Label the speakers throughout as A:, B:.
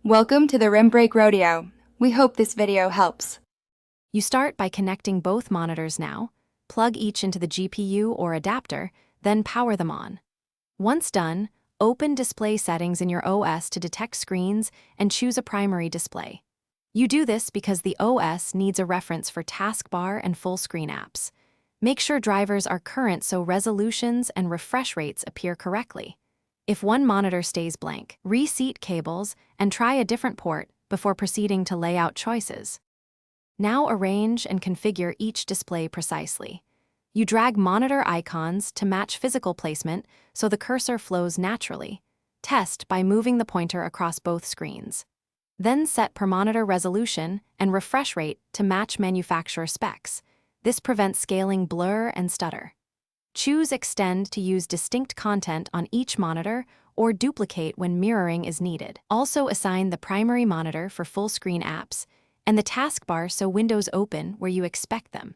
A: Welcome to the Rim Break Rodeo. We hope this video helps.
B: You start by connecting both monitors now, plug each into the GPU or adapter, then power them on. Once done, open display settings in your OS to detect screens and choose a primary display. You do this because the OS needs a reference for taskbar and full screen apps. Make sure drivers are current so resolutions and refresh rates appear correctly. If one monitor stays blank, reseat cables and try a different port before proceeding to layout choices. Now arrange and configure each display precisely. You drag monitor icons to match physical placement so the cursor flows naturally. Test by moving the pointer across both screens. Then set per monitor resolution and refresh rate to match manufacturer specs. This prevents scaling blur and stutter. Choose Extend to use distinct content on each monitor or duplicate when mirroring is needed. Also assign the primary monitor for full-screen apps and the taskbar so windows open where you expect them.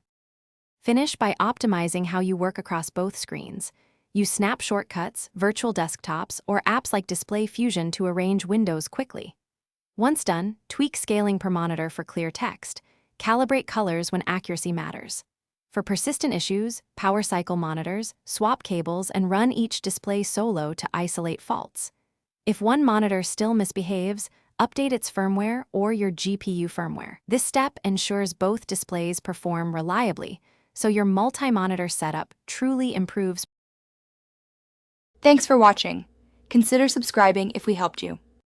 B: Finish by optimizing how you work across both screens. Use snap shortcuts, virtual desktops, or apps like Display Fusion to arrange windows quickly. Once done, tweak scaling per monitor for clear text. Calibrate colors when accuracy matters. For persistent issues, power cycle monitors, swap cables, and run each display solo to isolate faults. If one monitor still misbehaves, update its firmware or your GPU firmware. This step ensures both displays perform reliably, so your multi-monitor setup truly improves.
A: Thanks for watching. Consider subscribing if we helped you.